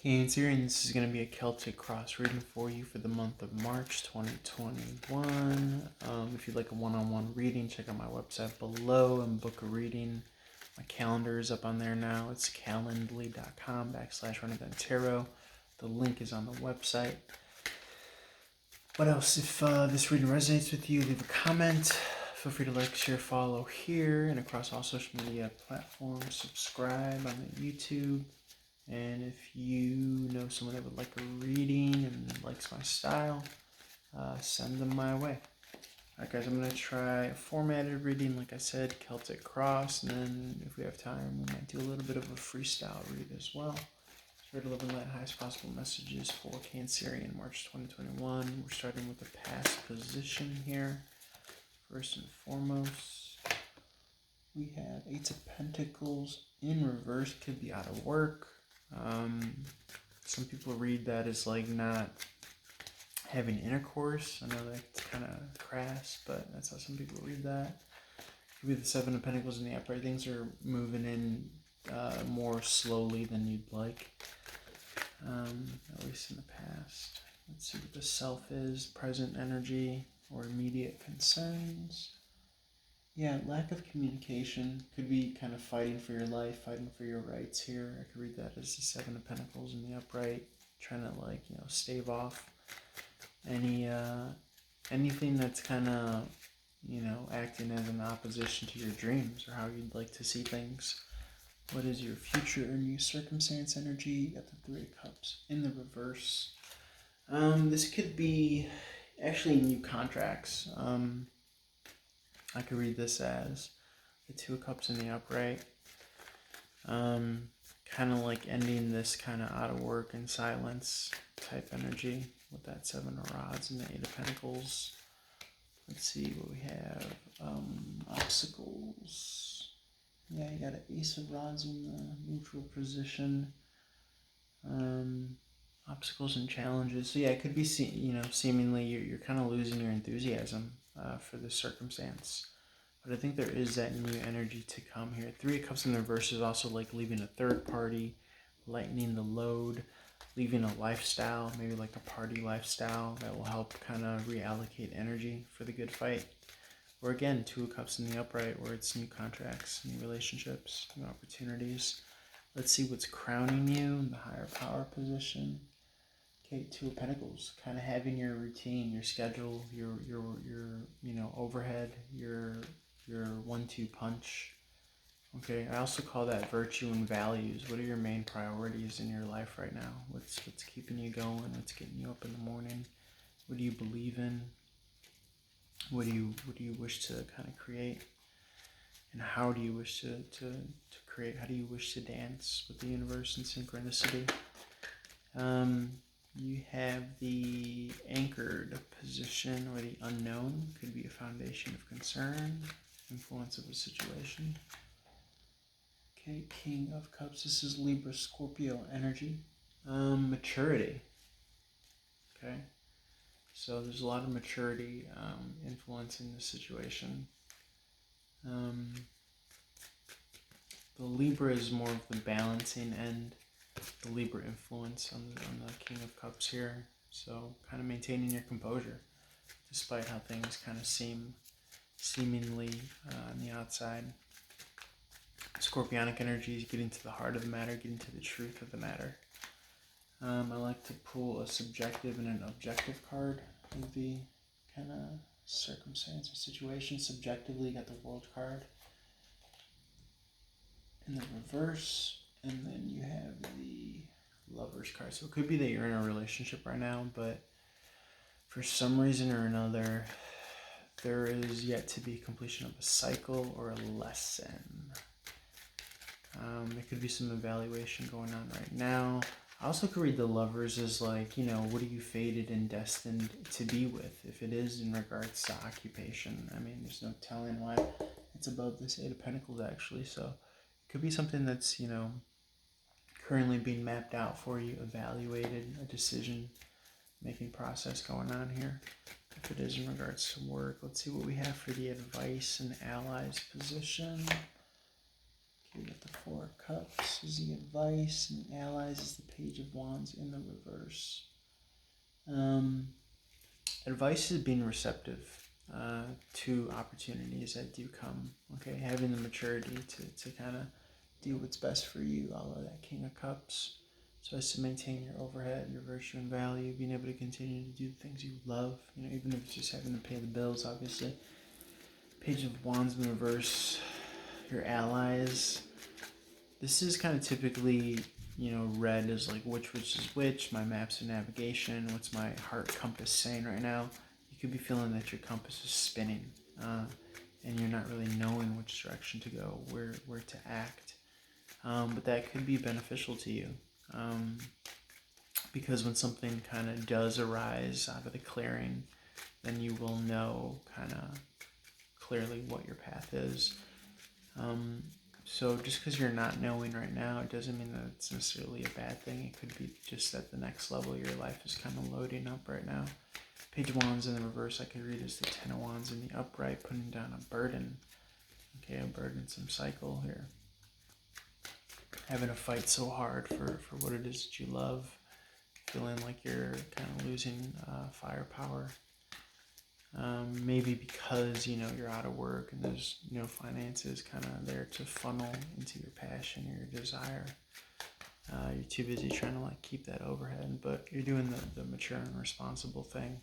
Cancer, and this is going to be a Celtic cross reading for you for the month of March 2021. If you'd like a one-on-one reading, check out my website below and book a reading. My calendar is up on there now. It's calendly.com/RunAgainTarot. The link is on the website. What else? If this reading resonates with you, leave a comment. Feel free to like, share, follow here and across all social media platforms. Subscribe on the YouTube. And if you know someone that would like a reading and likes my style, send them my way. Alright guys, I'm going to try a formatted reading, like I said, Celtic cross, and then if we have time, we might do a little bit of a freestyle read as well. Try to live and let highest possible messages for Cancerian March 2021. We're starting with the past position here. First and foremost, we have Eight of Pentacles in reverse, could be out of work. Some people read that as like not having intercourse. I know that's kind of crass, but that's how some people read that. Could be the Seven of Pentacles in the upright. Things are moving in more slowly than you'd like, at least in the past. Let's see what the self is. Present energy or immediate concerns. Yeah, lack of communication. Could be kind of fighting for your life, fighting for your rights here. I could read that as the Seven of Pentacles in the upright. Trying to stave off anything that's kind of, acting as an opposition to your dreams or how you'd like to see things. What is your future or new circumstance energy? Got the Three of Cups in the reverse. This could be actually new contracts. I could read this as the Two of Cups in the upright. Kind of like ending this kind of out of work and silence type energy with that Seven of Rods and the Eight of Pentacles. Let's see what we have. Obstacles. Yeah, you got an Ace of Rods in the neutral position. Obstacles and challenges. So yeah, it could be seemingly you're kind of losing your enthusiasm for this circumstance. But I think there is that new energy to come here. Three of Cups in the reverse is also like leaving a third party, lightening the load, leaving a lifestyle, maybe like a party lifestyle that will help kind of reallocate energy for the good fight. Or again, Two of Cups in the upright, where it's new contracts, new relationships, new opportunities. Let's see what's crowning you in the higher power position. Okay, Two of Pentacles, kind of having your routine, your schedule, your overhead, your 1-2 punch. Okay, I also call that virtue and values. What are your main priorities in your life right now? What's keeping you going? What's getting you up in the morning? What do you believe in? What do you wish to kind of create? And how do you wish to create? How do you wish to dance with the universe and synchronicity? You have the anchored position or the unknown. Could be a foundation of concern, influence of a situation. Okay, King of Cups. This is Libra, Scorpio energy. Maturity. Okay, so there's a lot of maturity influencing the situation. The Libra is more of the balancing end. The Libra influence on the King of Cups here. So kind of maintaining your composure despite how things kind of seemingly on the outside. Scorpionic energy is getting to the heart of the matter, getting to the truth of the matter. I like to pull a subjective and an objective card of the kind of circumstance or situation. Subjectively, you got the World card in the reverse. And then you have the Lovers card. So it could be that you're in a relationship right now, but for some reason or another, there is yet to be completion of a cycle or a lesson. There could be some evaluation going on right now. I also could read the Lovers as like, what are you fated and destined to be with? If it is in regards to occupation, I mean, there's no telling why it's above this Eight of Pentacles actually. So it could be something that's, currently being mapped out for you, evaluated, a decision-making process going on here. If it is in regards to work, let's see what we have for the advice and allies position. We got the Four of Cups is the advice, and the Allies is the Page of Wands in the reverse. Advice is being receptive to opportunities that do come. Okay, having the maturity to kind of do what's best for you. All of that King of Cups. So as to maintain your overhead, your virtue and value, being able to continue to do the things you love, even if it's just having to pay the bills, obviously. Page of Wands in the reverse, your allies. This is kind of typically, read as like which is which, my maps of navigation, what's my heart compass saying right now. You could be feeling that your compass is spinning and you're not really knowing which direction to go, where to act. But that could be beneficial to you. Because when something kind of does arise out of the clearing, then you will know kind of clearly what your path is. So just because you're not knowing right now, it doesn't mean that it's necessarily a bad thing. It could be just that the next level of your life is kind of loading up right now. Page of Wands in the reverse, I could read as the Ten of Wands in the upright, putting down a burden. Okay, a burdensome cycle here. Having to fight so hard for what it is that you love. Feeling like you're kind of losing firepower. Maybe because, you're out of work and there's no finances kind of there to funnel into your passion or your desire. You're too busy trying to keep that overhead, but you're doing the mature and responsible thing.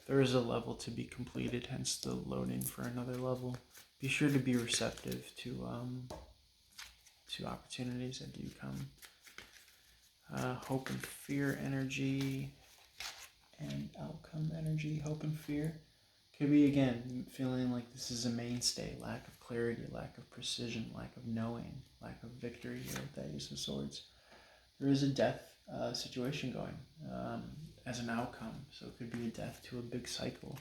There is a level to be completed, hence the loading for another level. Be sure to be receptive to opportunities that do come. Hope and fear energy and outcome energy. Hope and fear could be, again, feeling like this is a mainstay. Lack of clarity, lack of precision, lack of knowing, lack of victory here with that Ace of Swords. There is a death situation going as an outcome. So it could be a death to a big cycle.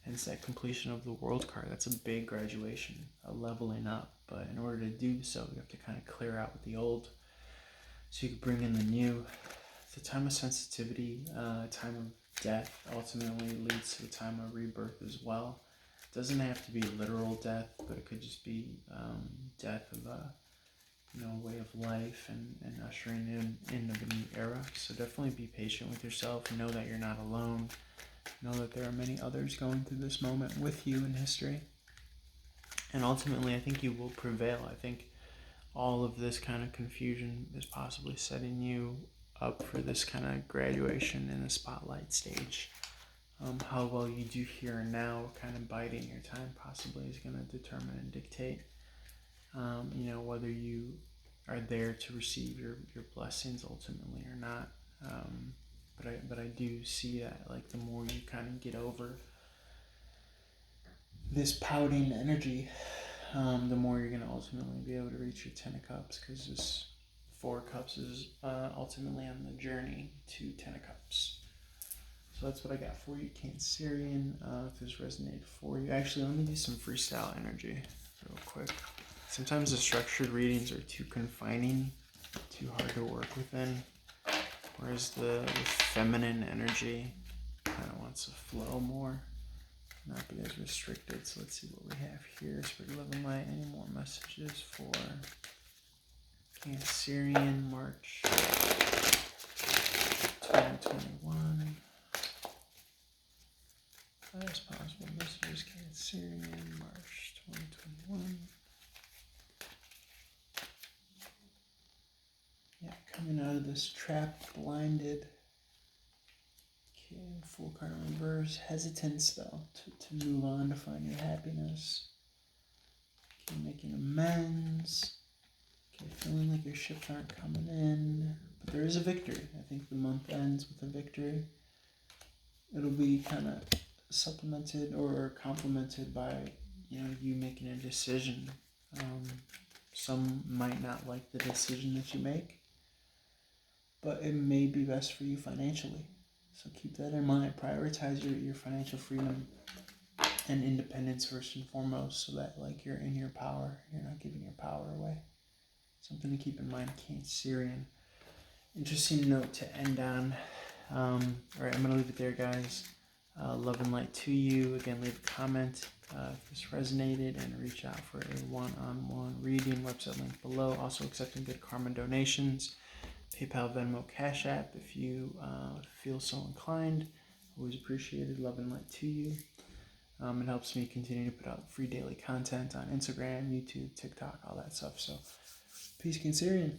Hence that completion of the World card. That's a big graduation, a leveling up. But in order to do so, you have to kind of clear out with the old so you can bring in the new. It's a time of sensitivity, a time of death ultimately leads to a time of rebirth as well. It doesn't have to be literal death, but it could just be death of a way of life and ushering in of a new era. So definitely be patient with yourself. Know that you're not alone. Know that there are many others going through this moment with you in history. And ultimately, I think you will prevail. I think all of this kind of confusion is possibly setting you up for this kind of graduation in the spotlight stage. How well you do here and now, kind of biding your time possibly is going to determine and dictate, whether you are there to receive your blessings ultimately or not. But I do see that the more you kind of get over this pouting energy, the more you're going to ultimately be able to reach your Ten of Cups, because this Four of Cups is ultimately on the journey to Ten of Cups. So that's what I got for you, Cancerian. If this resonated for you. Actually, let me do some freestyle energy real quick. Sometimes the structured readings are too confining, too hard to work within, whereas the feminine energy kind of wants to flow more, not be as restricted. So let's see what we have here. Spirit, love, and light. Any more messages for Cancerian, March 2021? Highest possible messages, Cancerian, March 2021. Yeah, coming out of this trap, blinded. Okay, full card reverse. Hesitance, though, to move on, to find your happiness. Okay, making amends. Okay, feeling like your ships aren't coming in. But there is a victory. I think the month ends with a victory. It'll be kind of supplemented or complemented by, you making a decision. Some might not like the decision that you make, but it may be best for you financially. So keep that in mind. Prioritize your financial freedom and independence first and foremost, so that you're in your power. You're not giving your power away. Something to keep in mind, Cancerian. Interesting note to end on. All right, I'm going to leave it there, guys. Love and light to you. Again, leave a comment. if this resonated, and reach out for a one-on-one reading. Website link below. Also accepting good karma donations. PayPal, Venmo, Cash App if you feel so inclined. Always appreciated. Love and light to you. It helps me continue to put out free daily content on Instagram, YouTube, TikTok, all that stuff. So, peace, Cancerian.